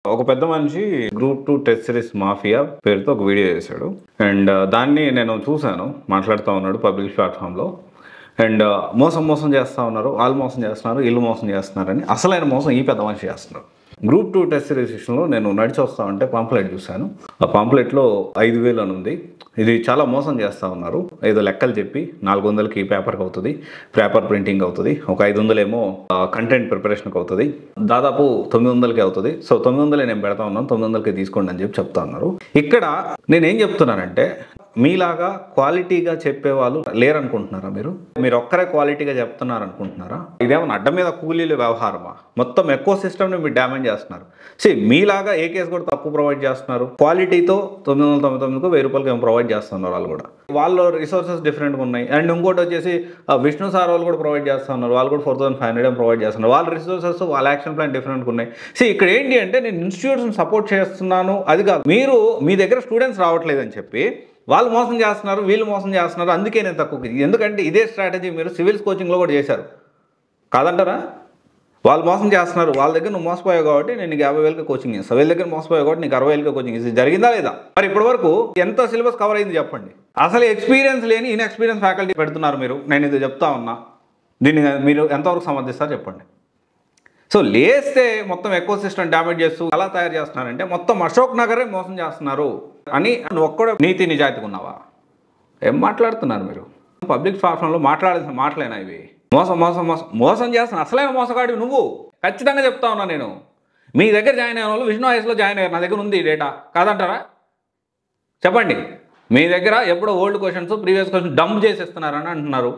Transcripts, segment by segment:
ఒక పెద్ద మనిషి గ్రూప్ 2 టెస్ట్ సిరీస్ మాఫియా పేరుతో ఒక వీడియో చేశాడు. అండ్ దాన్ని నేను చూశాను. మాట్లాడుతూ ఉన్నాడు పబ్లిక్ ప్లాట్ఫామ్లో. అండ్ మోసం చేస్తూ ఉన్నారు, వాళ్ళు మోసం చేస్తున్నారు, వీళ్ళు మోసం చేస్తున్నారని. అసలైన మోసం ఈ పెద్ద మనిషి చేస్తున్నారు. గ్రూప్ 2 టెస్ట్ సిరీస్ విషయంలో నేను నడిచి వస్తా ఉంటే పాంప్లెట్ చూశాను. ఆ పాంప్లెట్లో 5,000 అని ఉంది. ఇది చాలా మోసం చేస్తూ ఉన్నారు. ఏదో లెక్కలు చెప్పి 400కి పేపర్కి అవుతుంది, పేపర్ ప్రింటింగ్ అవుతుంది, ఒక 500 ఏమో కంటెంట్ ప్రిపరేషన్కి అవుతుంది, దాదాపు 900కి అవుతుంది. సో 900 నేను పెడతా ఉన్నాను, 900కి తీసుకోండి అని చెప్తా ఉన్నారు. ఇక్కడ నేనేం చెప్తున్నానంటే, మీలాగా క్వాలిటీగా చెప్పేవాళ్ళు లేరనుకుంటున్నారా? మీరు ఒక్కరే క్వాలిటీగా చెప్తున్నారు అనుకుంటున్నారా? ఇదేమన్నా అడ్డ మీద కూలీల వ్యవహారమా? మొత్తం ఎకో సిస్టమ్ని మీరు డ్యామేజ్ చేస్తున్నారు. మీలాగా ఏ కేసు కూడా తప్పు ప్రొవైడ్ చేస్తున్నారు. క్వాలిటీతో 999కు 1000 రూపాయలకి ఏమో ప్రొవైడ్ చేస్తున్నారు. వాళ్ళు కూడా వాళ్ళ రిసోర్సెస్ డిఫరెంట్గా ఉన్నాయి. అండ్ ఇంకోటి వచ్చేసి విష్ణు సార్ వాళ్ళు కూడా ప్రొవైడ్ చేస్తున్నారు. వాళ్ళు కూడా 4500 ప్రొవైడ్ చేస్తున్నారు. వాళ్ళ రిసోర్సెస్, వాళ్ళ యాక్షన్ ప్లాన్ డిఫరెంట్గా ఉన్నాయి. ఇక్కడ ఏంటి అంటే, నేను ఇన్స్టిట్యూట్స్ని సపోర్ట్ చేస్తున్నాను అది కాదు. మీరు మీ దగ్గర స్టూడెంట్స్ రావట్లేదని చెప్పి వాళ్ళు మోసం చేస్తున్నారు, వీళ్ళు మోసం చేస్తున్నారు, అందుకే నేను తక్కువ. ఎందుకంటే ఇదే స్ట్రాటజీ మీరు సివిల్స్ కోచింగ్లో కూడా చేశారు కాదంటారా? వాళ్ళు మోసం చేస్తున్నారు, వాళ్ళ దగ్గర నువ్వు మోసపోయావు కాబట్టి నేను నీకు 50,000కి కోచింగ్ ఇస్తాను, వీళ్ళ దగ్గర మోసపోయావు కాబట్టి నీకు 60,000కి కోచింగ్ ఇస్తుంది. జరిగిందా లేదా? మరి ఇప్పటివరకు ఎంత సిలబస్ కవర్ అయింది చెప్పండి. అసలు ఎక్స్పీరియన్స్ లేని ఇన్ఎక్స్పీరియన్స్ ఫ్యాకల్టీ పెడుతున్నారు మీరు. నేను ఇది చెప్తా ఉన్నా, దీన్ని మీరు ఎంతవరకు సమర్థిస్తారు చెప్పండి. సో లేస్తే మొత్తం ఎకో సిస్టమ్ డ్యామేజ్ చేస్తూ అలా తయారు చేస్తున్నారంటే మొత్తం అశోక్ నగరే మోసం చేస్తున్నారు అని నువ్వు ఒక్కడే నీతి నిజాయితీగా ఉన్నావా? ఏం మాట్లాడుతున్నారు మీరు? పబ్లిక్ ప్లాట్ఫామ్లో మాట్లాడాల్సిన మాటలేనా ఇవి? మోసం చేస్తున్నా అసలైన మోసగాడివి నువ్వు. ఖచ్చితంగా చెప్తా ఉన్నా నేను. మీ దగ్గర జాయిన్ అయిన వాళ్ళు విష్ణు ఐఎస్లో జాయిన్ అయ్యారు. నా దగ్గర ఉంది డేటా. కాదంటారా? చెప్పండి. మీ దగ్గర ఎప్పుడో old questions, previous questions dump చేసేస్తున్నారని అంటున్నారు.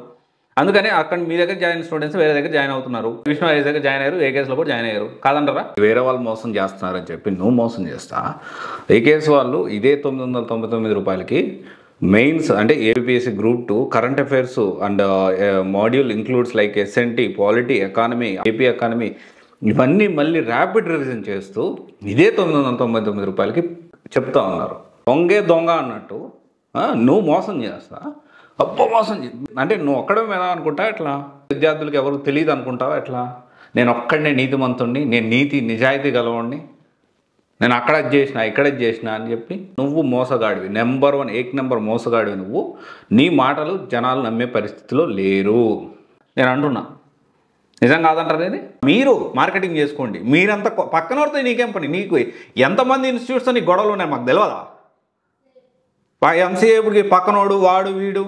అందుకని అక్కడ మీ దగ్గర జాయిన్ స్టూడెంట్స్ వేరే దగ్గర జాయిన్ అవుతున్నారు. విష్ణు ఐఎస్ దగ్గర జాయిన్ అయ్యారు, ఏకేఎస్లో కూడా జాయిన్ అయ్యారు. కాదంటారా? వేరే వాళ్ళు మోసం చేస్తున్నారని చెప్పి నువ్వు మోసం చేస్తా. ఏకేఎస్ వాళ్ళు ఇదే 999 రూపాయలకి మెయిన్స్ అంటే APSC group 2 current affairs and module includes like SNT, polity, economy, AP economy ఇవన్నీ మళ్ళీ ర్యాపిడ్ రివిజన్ చేస్తూ ఇదే 999 రూపాయలకి చెప్తా ఉన్నారు. దొంగ అన్నట్టు నువ్వు మోసం చేస్తా. మోసం అంటే నువ్వు ఒక్కడే మీద అనుకుంటా ఎట్లా? విద్యార్థులకు ఎవరు తెలియదు అనుకుంటావా ఎట్లా? నేను ఒక్కడనే నీతిమంతుణ్ణి, నేను నీతి నిజాయితీ గలవాడిని, నేను అక్కడ చేసిన ఇక్కడ చేసిన అని చెప్పి నువ్వు మోసగాడివి. నెంబర్ 1 ఏక్ నెంబర్ మోసగాడివి నువ్వు. నీ మాటలు జనాలు నమ్మే పరిస్థితిలో లేరు. నేను అంటున్నా, నిజం కాదంటారు. ఇది మీరు మార్కెటింగ్ చేసుకోండి. మీరంతా పక్కన పడితే నీకేం పని? నీకు ఎంతమంది ఇన్స్టిట్యూట్స్ నీకు గొడవలు ఉన్నాయి మాకు తెలియదా? ఎంసీఏ ఇప్పుడు పక్కనోడు వాడు వీడు.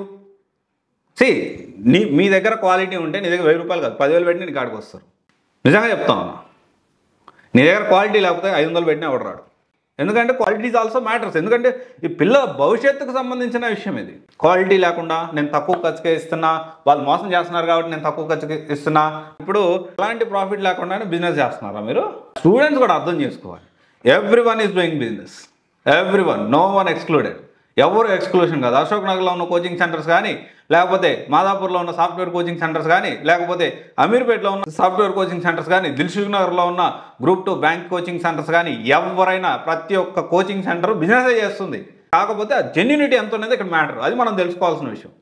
మీ దగ్గర క్వాలిటీ ఉంటే నీ దగ్గర 1000 రూపాయలు కాదు 10,000 పెట్టిన నీ కాడికి వస్తారు. నిజంగా చెప్తా ఉన్నా. నీ దగ్గర క్వాలిటీ లేకపోతే 500 పెట్టినా ఎవడు రాడు. ఎందుకంటే క్వాలిటీ ఈజ్ ఆల్సో మ్యాటర్స్. ఎందుకంటే ఈ పిల్లల భవిష్యత్తుకు సంబంధించిన విషయం ఇది. క్వాలిటీ లేకుండా నేను తక్కువ ఖర్చుకే ఇస్తున్నా, వాళ్ళు మోసం చేస్తున్నారు కాబట్టి నేను తక్కువ ఖర్చుకి ఇస్తున్నా. ఇప్పుడు ఎలాంటి ప్రాఫిట్ లేకుండానే బిజినెస్ చేస్తున్నారా మీరు? స్టూడెంట్స్ కూడా అర్థం చేసుకోవాలి. Everyone is doing business, everyone, no one excluded. ఎవరు ఎక్స్క్లూషన్ కాదు. అశోక్ నగర్లో ఉన్న కోచింగ్ సెంటర్స్ కానీ, లేకపోతే మాదాపూర్లో ఉన్న సాఫ్ట్వేర్ కోచింగ్ సెంటర్స్ కానీ, లేకపోతే అమీర్పేటలో ఉన్న సాఫ్ట్వేర్ కోచింగ్ సెంటర్స్ కానీ, దిల్సుఖ్ నగర్లో ఉన్న గ్రూప్ 2 బ్యాంక్ కోచింగ్ సెంటర్స్ కానీ, ఎవరైనా ప్రతి ఒక్క కోచింగ్ సెంటర్ బిజినెసే చేస్తుంది. కాకపోతే ఆ జెన్యూనిటీ ఎంత ఉన్నది ఇక్కడ మ్యాటర్. అది మనం తెలుసుకోవాల్సిన విషయం.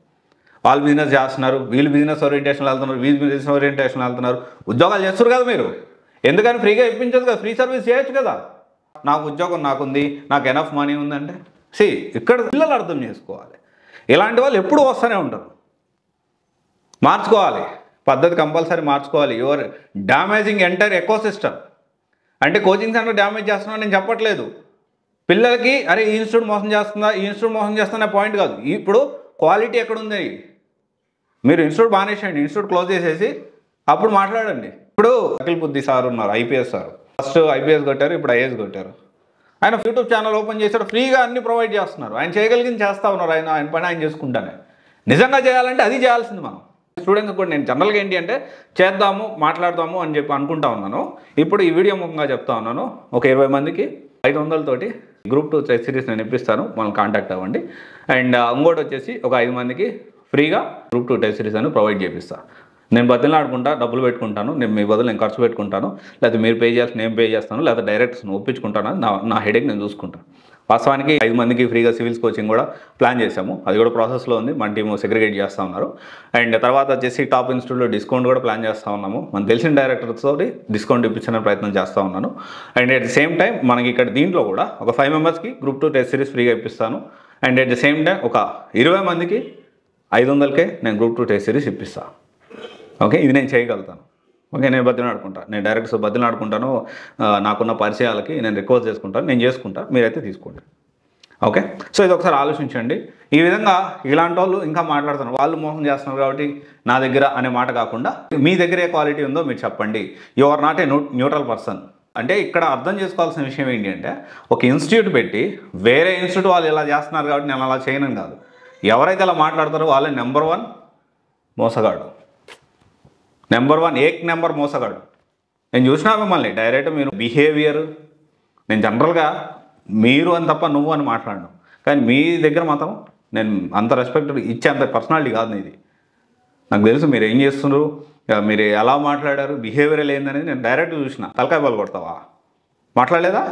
వాళ్ళు బిజినెస్ చేస్తున్నారు, వీళ్ళు బిజినెస్ ఓరియంటేషన్ వెళ్తున్నారు, వీళ్ళు బిజినెస్ ఓరియంటేషన్ వెళ్తున్నారు. ఉద్యోగాలు చేస్తారు కదా మీరు. ఎందుకని ఫ్రీగా ఇప్పించదు కదా? ఫ్రీ సర్వీస్ చేయొచ్చు కదా. నాకు ఉద్యోగం నాకుంది, నాకు ఎనఫ్ మనీ ఉందంటే ఇక్కడ పిల్లలు అర్థం చేసుకోవాలి. ఇలాంటి వాళ్ళు ఎప్పుడూ వస్తూనే ఉంటారు. మార్చుకోవాలి పద్ధతి, కంపల్సరీ మార్చుకోవాలి. Your damaging entire eco system. అంటే కోచింగ్ సెంటర్ డ్యామేజ్ చేస్తున్నా నేను చెప్పట్లేదు. పిల్లలకి అరే ఈ ఇన్స్టిట్యూట్ మోసం చేస్తుందా, ఈ ఇన్స్టిట్యూట్ మోసం చేస్తున్నా పాయింట్ కాదు. ఇప్పుడు క్వాలిటీ ఎక్కడుంది? మీరు ఇన్స్టిట్యూట్ మానేసేయండి, ఇన్స్టిట్యూట్ క్లోజ్ చేసేసి అప్పుడు మాట్లాడండి. ఇప్పుడు అఖిల్ బుద్ధి సార్ ఉన్నారు, ఐపీఎస్ సార్. ఫస్ట్ ఐపీఎస్ కొట్టారు, ఇప్పుడు ఐఏఎస్ కొట్టారు. ఆయన యూట్యూబ్ ఛానల్ ఓపెన్ చేశాడు, ఫ్రీగా అన్ని ప్రొవైడ్ చేస్తున్నారు. ఆయన చేయగలిగింది చేస్తూ ఉన్నారు. ఆయన పని ఆయన చేసుకుంటానే. నిజంగా చేయాలంటే అది చేయాల్సింది మనం. స్టూడెంట్స్ కూడా నేను జనరల్గా ఏంటి అంటే చేద్దాము, మాట్లాడదాము అని చెప్పి అనుకుంటా ఉన్నాను. ఇప్పుడు ఈ వీడియో ముఖంగా చెప్తా ఉన్నాను. ఒక 20 మందికి 500తోటి గ్రూప్ 2 టెస్ట్ సిరీస్ నేను ఇప్పిస్తాను, మనం కాంటాక్ట్ అవ్వండి. అండ్ ఇంకోటి వచ్చేసి ఒక 5 మందికి ఫ్రీగా గ్రూప్ 2 టెస్ట్ సిరీస్ అని ప్రొవైడ్ చేపిస్తాను. నేను బతిలాడుకుంటా, డబ్బులు పెట్టుకుంటాను, నేను మీ బదులు నేను ఖర్చు పెట్టుకుంటాను, లేకపోతే మీరు పే చేయాల్సి నేను పే చేస్తాను, లేకపోతే డైరెక్ట్ ఒప్పించుకుంటాను. నా హెడేక్ నేను చూసుకుంటాను. వాస్తవానికి 5 మందికి ఫ్రీగా సివిల్స్ కోచింగ్ కూడా ప్లాన్ చేసాము, అది కూడా ప్రాసెస్లో ఉంది. మన టీము సెగ్రిగేట్ చేస్తూ ఉన్నారు. అండ్ తర్వాత వచ్చేసి టాప్ ఇన్స్టిట్యూట్లో డిస్కౌంట్ కూడా ప్లాన్ చేస్తూ ఉన్నాము. మనకు తెలిసిన డైరెక్టర్స్ తోటి డిస్కౌంట్ ఇప్పించిన ప్రయత్నం చేస్తూ ఉన్నాను. And at the same time మనకి ఇక్కడ దీంట్లో కూడా ఒక 5 మెంబర్స్కి గ్రూప్ 2 టెస్ట్ సిరీస్ ఫ్రీగా ఇప్పిస్తాను. And at the same time ఒక 20 మందికి 500కే నేను గ్రూప్ 2 టెస్ట్ సిరీస్ ఇప్పిస్తాను. ఓకే, ఇది నేను చేయగలుగుతాను. ఓకే, నేను బతిలాడుకుంటాను, నేను డైరెక్ట్స్ బతిలాడుకుంటాను, నాకున్న పరిచయాలకి నేను రిక్వెస్ట్ చేసుకుంటాను, నేను చేసుకుంటాను, మీరైతే తీసుకోండి. ఓకే, సో ఇది ఒకసారి ఆలోచించండి. ఈ విధంగా ఇలాంటి వాళ్ళు ఇంకా మాట్లాడుతున్నారు, వాళ్ళు మోసం చేస్తున్నారు కాబట్టి నా దగ్గర అనే మాట కాకుండా మీ దగ్గర ఏ క్వాలిటీ ఉందో మీరు చెప్పండి. You are not a neutral person. అంటే ఇక్కడ అర్థం చేసుకోవాల్సిన విషయం ఏంటి అంటే, ఒక ఇన్స్టిట్యూట్ పెట్టి వేరే ఇన్స్టిట్యూట్ వాళ్ళు ఇలా చేస్తున్నారు కాబట్టి నేను అలా చేయను కాదు. ఎవరైతే అలా మాట్లాడతారో వాళ్ళే నెంబర్ 1 మోసగాడు, నెంబర్ 1 ఏక్ నెంబర్ మోసగాడు. నేను చూసినా మిమ్మల్ని డైరెక్ట్ మీరు బిహేవియర్, నేను జనరల్గా మీరు అని తప్ప నువ్వు అని మాట్లాడను, కానీ మీ దగ్గర మాత్రం నేను అంత రెస్పెక్ట్ ఇచ్చేంత పర్సనాలిటీ కాదు ఇది. నాకు తెలుసు మీరు ఏం చేస్తున్నారు, మీరు ఎలా మాట్లాడారు, బిహేవియర్ ఏందనేది నేను డైరెక్ట్ చూసిన. తలకాయ పాలు కొడతావా, మాట్లాడలేదా?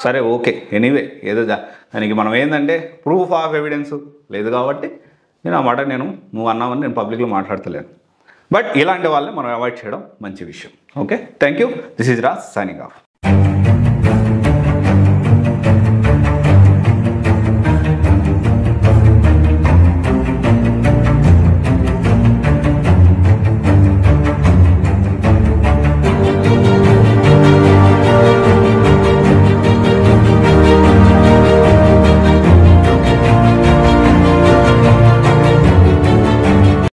సరే ఓకే, ఎనీవే ఏదో దానికి మనం ఏంటంటే ప్రూఫ్ ఆఫ్ ఎవిడెన్స్ లేదు కాబట్టి నేను ఆ మాట నువ్వు అన్నావని నేను పబ్లిక్లో మాట్లాడతలేను. బట్ ఇలాంటి వాళ్ళని మనం అవాయిడ్ చేయడం మంచి విషయం. Okay, thank you. This is Raj signing off.